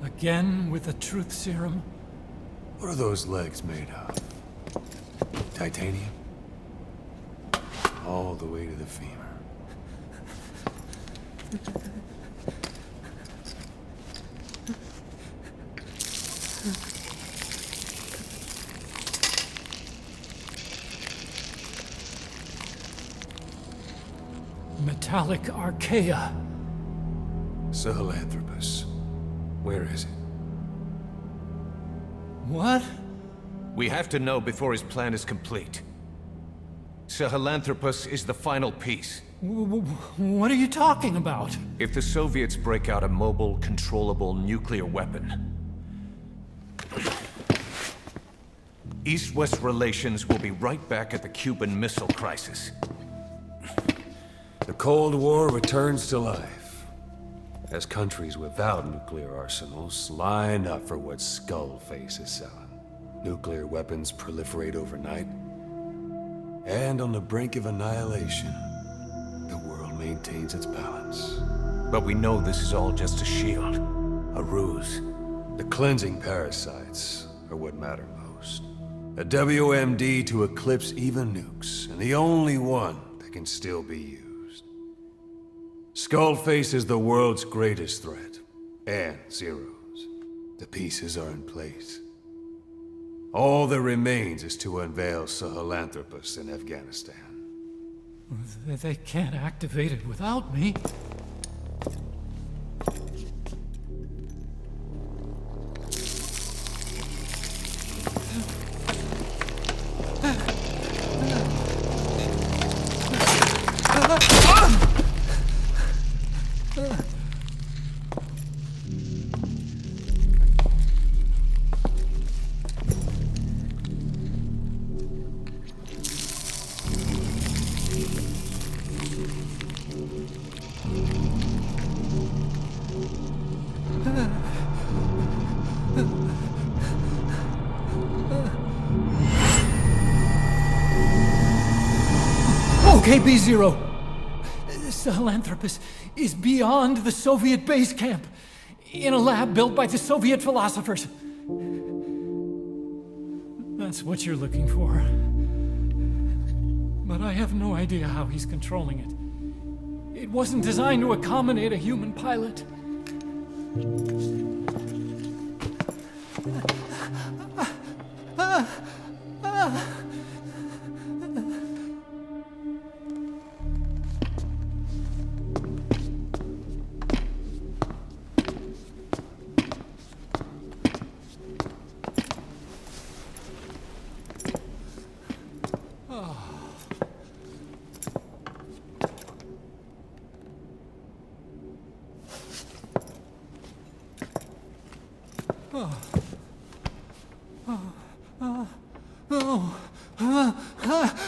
Again with the truth serum? What are those legs made of? Titanium? All the way to the femur. Metallic archaea. Sahelanthropus. Where is it? What? We have to know before his plan is complete. Sahelanthropus is the final piece. What are you talking about? If the Soviets break out a mobile, controllable nuclear weapon, East-West relations will be right back at the Cuban Missile Crisis. The Cold War returns to life, as countries without nuclear arsenals line up for what Skullface is selling. Nuclear weapons proliferate overnight, and on the brink of annihilation, the world maintains its balance. But we know this is all just a shield, a ruse. The cleansing parasites are what matter most. A WMD to eclipse even nukes, and the only one that can still be used. Skullface is the world's greatest threat, and Zero's. The pieces are in place. All that remains is to unveil Sahelanthropus in Afghanistan. They can't activate it without me. Okay, B-Zero. Sahelanthropus is beyond the Soviet base camp, in a lab built by the Soviet philosophers. That's what you're looking for. But I have no idea how he's controlling it. It wasn't designed to accommodate a human pilot.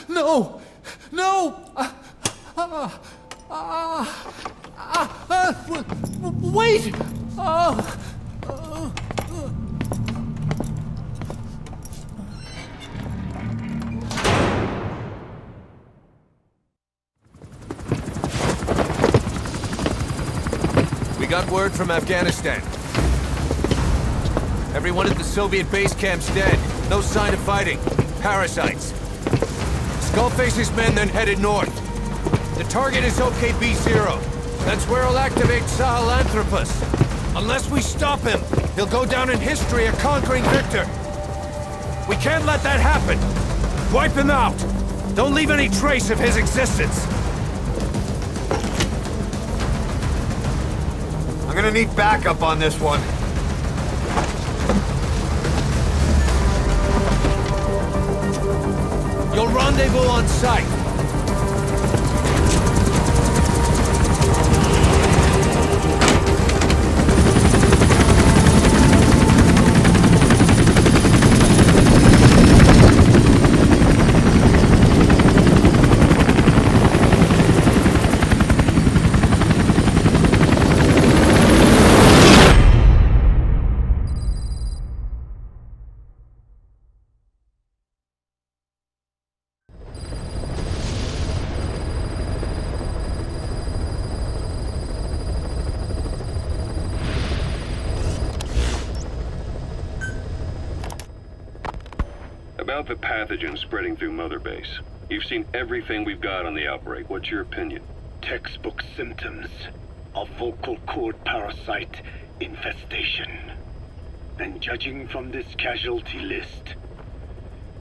No! No! Wait! We got word from Afghanistan. Everyone at the Soviet base camp's dead. No sign of fighting. Parasites. Skullface's men then headed north. The target is OKB-0. That's where he'll activate Sahelanthropus. Unless we stop him, he'll go down in history a conquering victor. We can't let that happen. Wipe him out. Don't leave any trace of his existence. I'm gonna need backup on this one. You'll rendezvous on site. About the pathogen spreading through Mother Base. You've seen everything we've got on the outbreak. What's your opinion? Textbook symptoms of vocal cord parasite infestation. And judging from this casualty list,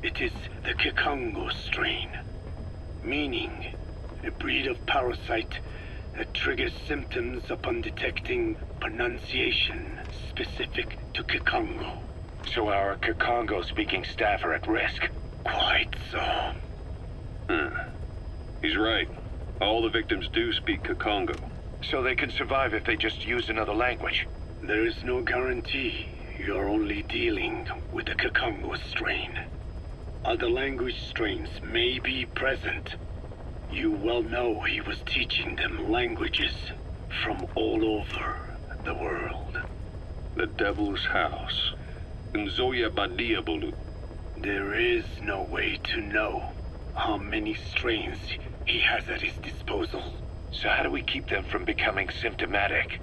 it is the Kikongo strain, meaning a breed of parasite that triggers symptoms upon detecting pronunciation specific to Kikongo. So our Kikongo-speaking staff are at risk? Quite so. He's right. All the victims do speak Kikongo. So they can survive if they just use another language? There is no guarantee. You're only dealing with the Kikongo strain. Other language strains may be present. You well know he was teaching them languages from all over the world. The Devil's House. Nzoya Badiabulu. There is no way to know how many strains he has at his disposal. So how do we keep them from becoming symptomatic?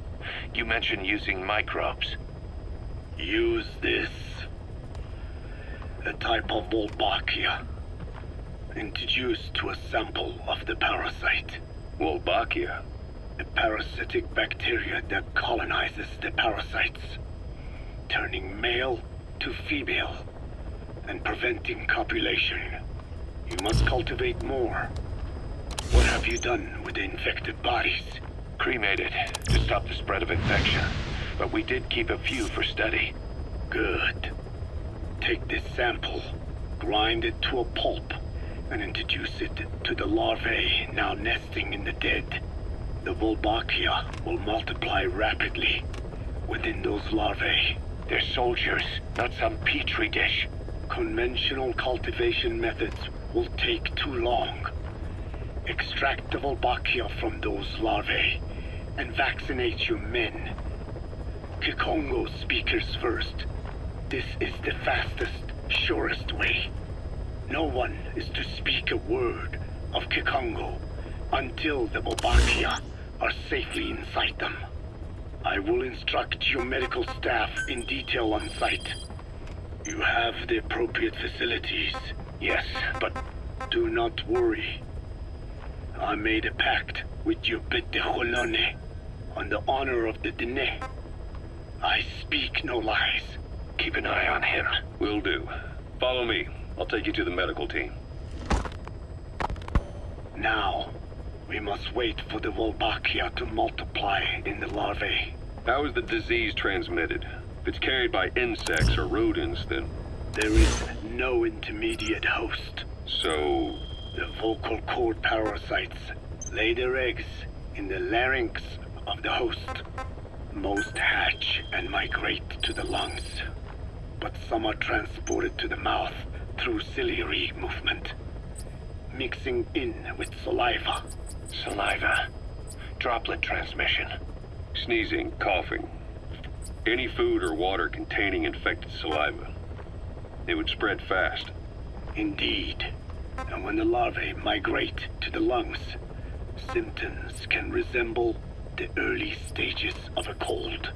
You mentioned using microbes. Use this. A type of Wolbachia. Introduced to a sample of the parasite. Wolbachia? A parasitic bacteria that colonizes the parasites, turning male to female and preventing copulation. You must cultivate more. What have you done with the infected bodies? Cremated to stop the spread of infection, but we did keep a few for study. Good. Take this sample, grind it to a pulp, and introduce it to the larvae now nesting in the dead. The Wolbachia will multiply rapidly within those larvae. They're soldiers, not some petri dish. Conventional cultivation methods will take too long. Extract the Wolbachia from those larvae and vaccinate your men. Kikongo speakers first. This is the fastest, surest way. No one is to speak a word of Kikongo until the Wolbachia are safely inside them. I will instruct your medical staff in detail on site. You have the appropriate facilities. Yes, but do not worry. I made a pact with your Bete Cholone on the honor of the Dene. I speak no lies. keep an eye on him. Will do. Follow me. I'll take you to the medical team. Now, we must wait for the Wolbachia to multiply in the larvae. How is the disease transmitted? If it's carried by insects or rodents, then... There is no intermediate host. So... The vocal cord parasites lay their eggs in the larynx of the host. Most hatch and migrate to the lungs, but some are transported to the mouth through ciliary movement, mixing in with saliva. Saliva. Droplet transmission. Sneezing, coughing. Any food or water containing infected saliva. It would spread fast. Indeed. And when the larvae migrate to the lungs, symptoms can resemble the early stages of a cold,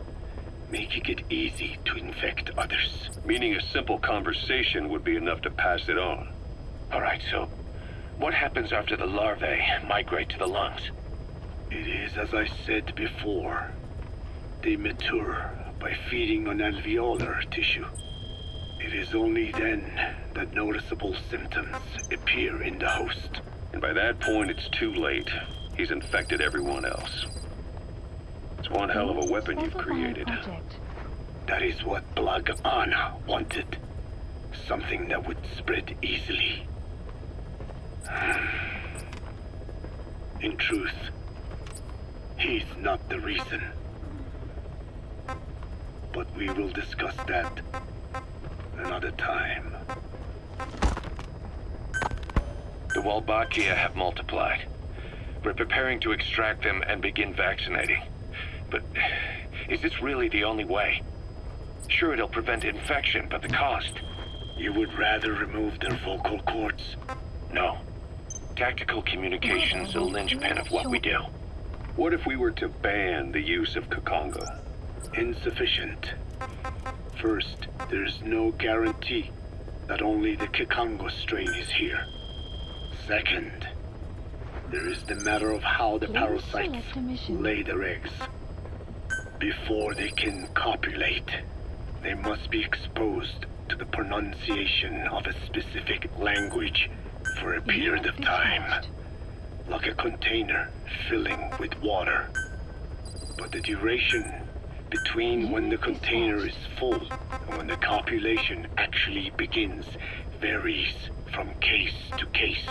making it easy to infect others. Meaning a simple conversation would be enough to pass it on. Alright, so what happens after the larvae migrate to the lungs? It is as I said before. They mature by feeding on alveolar tissue. It is only then that noticeable symptoms appear in the host. And by that point, it's too late. He's infected everyone else. It's one hell of a weapon you've created. That is what Blag Anna wanted. Something that would spread easily. In truth, he's not the reason. But we will discuss that another time. The Wolbachia have multiplied. We're preparing to extract them and begin vaccinating. But is this really the only way? Sure, it'll prevent infection, but the cost... You would rather remove their vocal cords? No. Tactical communication's the linchpin of what we do. What if we were to ban the use of Kikongo? Insufficient. First, there's no guarantee that only the Kikongo strain is here. Second, there is the matter of how the Please parasites select a mission. lay their eggs. Before they can copulate, they must be exposed to the pronunciation of a specific language for a period of time, like a container filling with water. But the duration between when the container is full and when the copulation actually begins varies from case to case.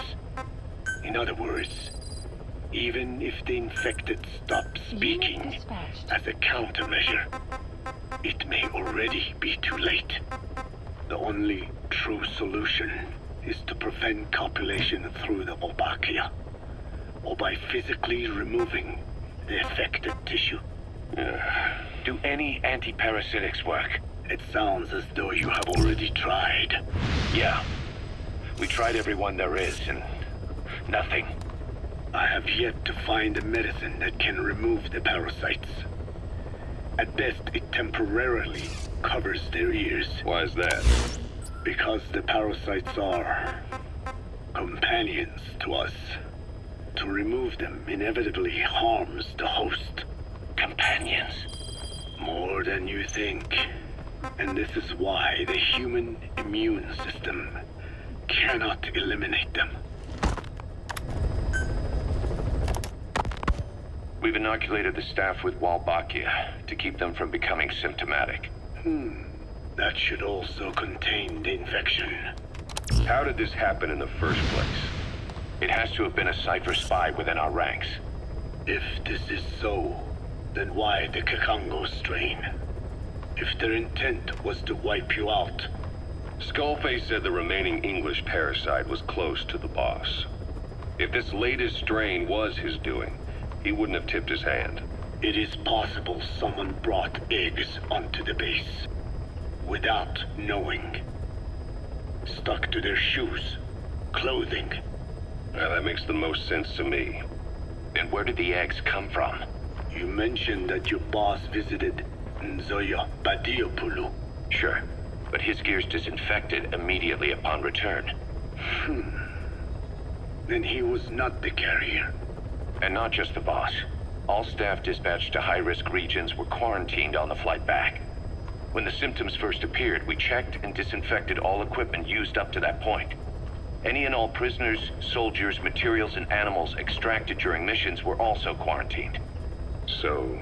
In other words, even if the infected stop speaking dispatched. as a countermeasure, it may already be too late. The only true solution is to prevent copulation through the Wolbachia, or by physically removing the affected tissue. Do any anti-parasitics work? It sounds as though you have already tried. Yeah. We tried every one there is, and nothing. I have yet to find a medicine that can remove the parasites. At best, it temporarily covers their ears, Why is that? because the parasites are companions to us. To remove them inevitably harms the host. Companions? More than you think. And this is why the human immune system cannot eliminate them. We've inoculated the staff with Wolbachia to keep them from becoming symptomatic. That should also contain the infection. How did this happen in the first place? It has to have been a Cypher spy within our ranks. If this is so, then why the Kikongo strain? If their intent was to wipe you out, Skullface said the remaining English parasite was close to the boss. If this latest strain was his doing, he wouldn't have tipped his hand. it is possible someone brought eggs onto the base without knowing. Stuck to their shoes, clothing. That makes the most sense to me. And where did the eggs come from? You mentioned that your boss visited Nzoya Badiopulu. Sure, but his gear's disinfected immediately upon return. Then he was not the carrier. And not just the boss. All staff dispatched to high-risk regions were quarantined on the flight back. When the symptoms first appeared, we checked and disinfected all equipment used up to that point. Any and all prisoners, soldiers, materials, and animals extracted during missions were also quarantined. So,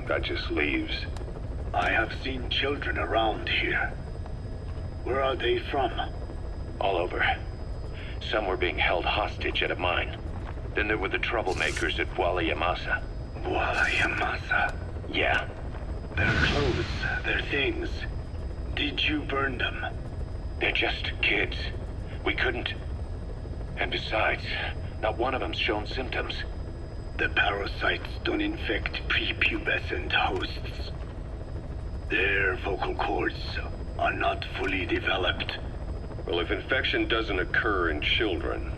that just leaves... I have seen children around here. Where are they from? All over. Some were being held hostage at a mine. Then there were the troublemakers at Wala Yamasa. Wala Yamasa. Yeah, Their clothes, their things. Did you burn them? they're just kids. We couldn't. And besides, not one of them's shown symptoms. The parasites don't infect prepubescent hosts. Their vocal cords are not fully developed. Well, if infection doesn't occur in children...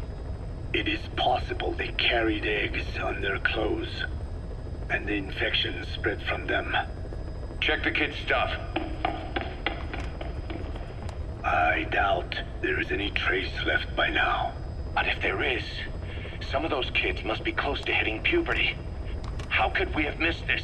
It is possible they carried eggs on their clothes, and the infection spread from them. Check the kid's stuff. I doubt there is any trace left by now. But if there is, some of those kids must be close to hitting puberty. How could we have missed this?